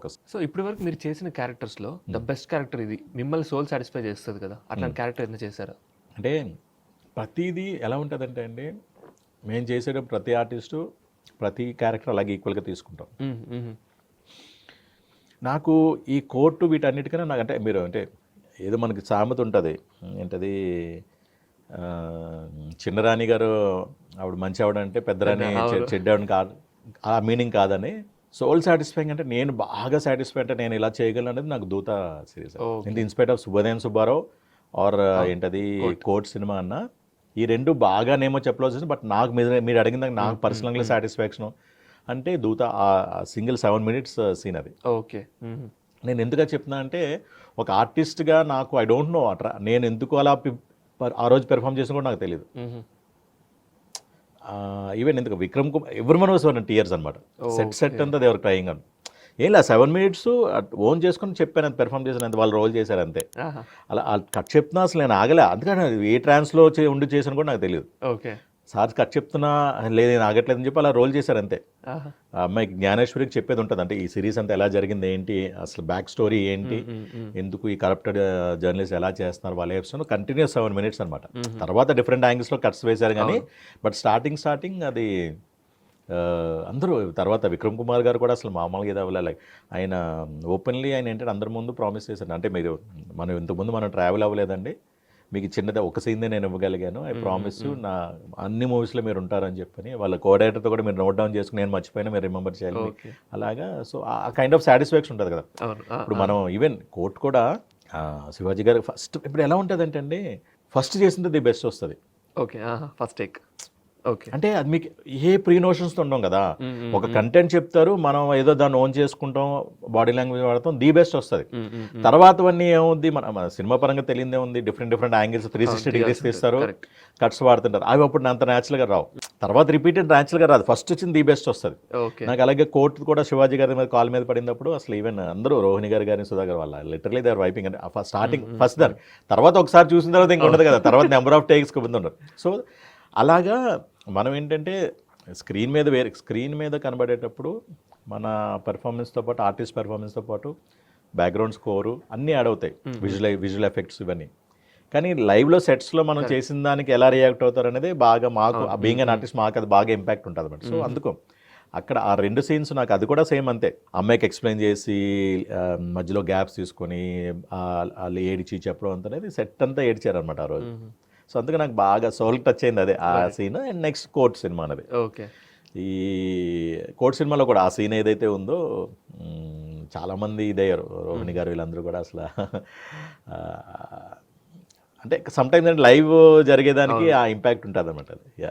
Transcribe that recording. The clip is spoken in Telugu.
ఫోకస్. సో ఇప్పటి వరకు మీరు చేసిన క్యారెక్టర్స్లో ద బెస్ట్ క్యారెక్టర్ ఇది, మిమ్మల్ని సోల్ సాటిస్ఫై చేస్తుంది కదా, అట్లాంటి క్యారెక్టర్ ఏదైనా చేశారా? అంటే ప్రతిదీ ఎలా ఉంటుందంటే అండి, మేము చేసేటప్పుడు ప్రతి ఆర్టిస్టు ప్రతి క్యారెక్టర్ అలాగే ఈక్వల్గా తీసుకుంటాం. నాకు ఈ కోర్టు వీటన్నిటికన్నా నాకు అంటే మీరు అంటే ఏదో మనకి సామెత ఉంటుంది ఏంటది, చిన్నరాణి గారు ఆవిడ మంచి ఆవిడ అంటే పెద్దరాణి చెడ్డావిడని కాదు, ఆ మీనింగ్ కాదని. సోల్ సాటిస్ఫైయింగ్ అంటే నేను బాగా సాటిస్ఫై అంటే నేను ఇలా చేయగలను అనేది నాకు దూత సిరీస్. ఇది ఇన్స్పైట్ ఆఫ్ శుభోదయం సుబ్బారావు ఆర్ ఏంటది కోర్ట్ సినిమా అన్న, ఈ రెండు బాగానేమో చెప్పలేదు. బట్ నాకు మీరు అడిగిన నాకు పర్సనల్గా సాటిస్ఫాక్షన్ అంటే దూత ఆ సింగిల్ 7 minutes సీన్ అది. ఓకే. నేను ఎందుకు చెప్తున్నా అంటే ఒక ఆర్టిస్ట్గా నాకు ఐ డోంట్ నో అట్రా నేను ఎందుకు అలా ఆ రోజు పెర్ఫామ్ చేసిన కూడా నాకు తెలియదు. ఈవెన్ ఎందుకు విక్రమ్ కుమార్ ఎవరి మనోస్ టీయర్స్ అనమాట. సెట్ అంతా దేవర్ క్రయింగ్ అని ఏం లేదు, 7 minutes ఓన్ చేసుకుని చెప్పాను, అంత పెర్ఫామ్ చేశాను, అంత వాళ్ళు రోల్ చేశారు అంతే. అలా కట్ చెప్తున్నా అసలు నేను ఆగలే, అందుకని ఏ ట్రాన్స్లో ఉండి చేశాను కూడా నాకు తెలియదు. ఓకే. సార్ కట్ చెప్తున్నా లేదు నేను ఆగట్లేదని చెప్పి అలా రోల్ చేశారు అంతే. ఆ అమ్మాయికి జ్ఞానేశ్వరికి చెప్పేది ఉంటుంది, అంటే ఈ సిరీస్ అంతా ఎలా జరిగింది ఏంటి, అసలు బ్యాక్ స్టోరీ ఏంటి, ఎందుకు ఈ కరప్టెడ్ జర్నలిస్ట్ ఎలా చేస్తున్నారు వాళ్ళ ఎపిసోడ్ కంటిన్యూస్ 7 minutes అనమాట. తర్వాత డిఫరెంట్ యాంగిల్స్లో కట్స్ వేశారు కానీ బట్ స్టార్టింగ్ అది అందరూ తర్వాత విక్రమ్ కుమార్ గారు కూడా అసలు మామూలుగా ఏదో అవ్వలే. ఆయన ఓపెన్లీ ఆయన ఏంటంటే అందరి ముందు ప్రామిస్ చేశారు, అంటే మనం ఇంతకుముందు మనం ట్రావెల్ అవ్వలేదండి, మీకు చిన్నదే ఒక సీన్దే నేను ఇవ్వగలిగాను, ఐ ప్రామిస్ నా అన్ని మూవీస్లో మీరు ఉంటారని చెప్పని. వాళ్ళ కోఆర్డినేటర్తో కూడా మీరు నోట్ డౌన్ చేసుకుని నేను మర్చిపోయినా మీరు రిమెంబర్ చేయాలి అలాగా. సో ఆ కైండ్ ఆఫ్ సాటిస్ఫాక్షన్ ఉంటుంది కదా. ఇప్పుడు మనం ఈవెన్ కోర్ట్ కూడా శివాజీ గారు ఫస్ట్ ఇప్పుడు ఎలా ఉంటుంది అంటే అండి, ఫస్ట్ చేసింది ది బెస్ట్ వస్తుంది. ఓకే. First take. ఓకే. అంటే అది మీకు ఏ ప్రీ నోషన్స్తో ఉండం కదా, ఒక కంటెంట్ చెప్తారు, మనం ఏదో దాన్ని ఓన్ చేసుకుంటాం, బాడీ లాంగ్వేజ్ వాడతాం, ది బెస్ట్ వస్తుంది. తర్వాతవన్నీ ఏముంది మన సినిమా పరంగా తెలియదే ఉంది, డిఫరెంట్ యాంగిల్స్ 360 degrees తీస్తారు, కట్స్ వాడుతుంటారు, అవి అప్పుడు అంత న్యాచురల్గా రావు, తర్వాత రిపీటెడ్ న్యాచురల్గా రాదు, ఫస్ట్ వచ్చింది ది బెస్ట్ వస్తుంది. నాకు అలాగే కోర్టు కూడా శివాజీ గారి మీద కాల్ మీద పడినప్పుడు అసలు ఈవెన్ అందరూ రోహిణి గారి కానీ సుధాకర్ వాళ్ళ లిటరలీ దే ఆర్ వైపింగ్ అంటే స్టార్టింగ్ ఫస్ట్ దాన్ని, తర్వాత ఒకసారి చూసిన తర్వాత ఇంకా ఉండదు కదా, తర్వాత నెంబర్ ఆఫ్ టేక్స్ ఉండరు. సో అలాగా మనం ఏంటంటే స్క్రీన్ మీద కనబడేటప్పుడు మన పెర్ఫార్మెన్స్తో పాటు ఆర్టిస్ట్ పెర్ఫార్మెన్స్తో పాటు బ్యాక్గ్రౌండ్ స్కోరు అన్నీ యాడ్ అవుతాయి, విజువల్ ఎఫెక్ట్స్ ఇవన్నీ. కానీ లైవ్లో సెట్స్లో మనం చేసిన దానికి ఎలా రియాక్ట్ అవుతారు అనేది బాగా మాకు బీయింగ్ అన్ ఆర్టిస్ట్ మాకు అది బాగా ఇంపాక్ట్ ఉంటుంది అన్నమాట. సో అందుకు అక్కడ ఆ 2 scenes నాకు అది కూడా సేమ్ అంతే, అమ్మాయికి ఎక్స్ప్లెయిన్ చేసి మధ్యలో గ్యాప్స్ తీసుకొని వాళ్ళు ఏడిచి చెప్పడం అంత అనేది సెట్ అంతా ఏడ్చారనమాట ఆ రోజు. సో అందుకే నాకు బాగా సోల్ టచ్ అయింది అదే ఆ scene. And next court cinema అనేది, ఓకే, ఈ కోర్ట్ సినిమాలో కూడా ఆ సీన్ ఏదైతే ఉందో చాలామంది ఇదయ్యారు, రోహిణి గారు వీళ్ళందరూ కూడా అసలు అంటే సమ్ టైమ్స్ లైవ్ జరిగేదానికి ఆ ఇంపాక్ట్ ఉంటుంది అనమాట అది. యా.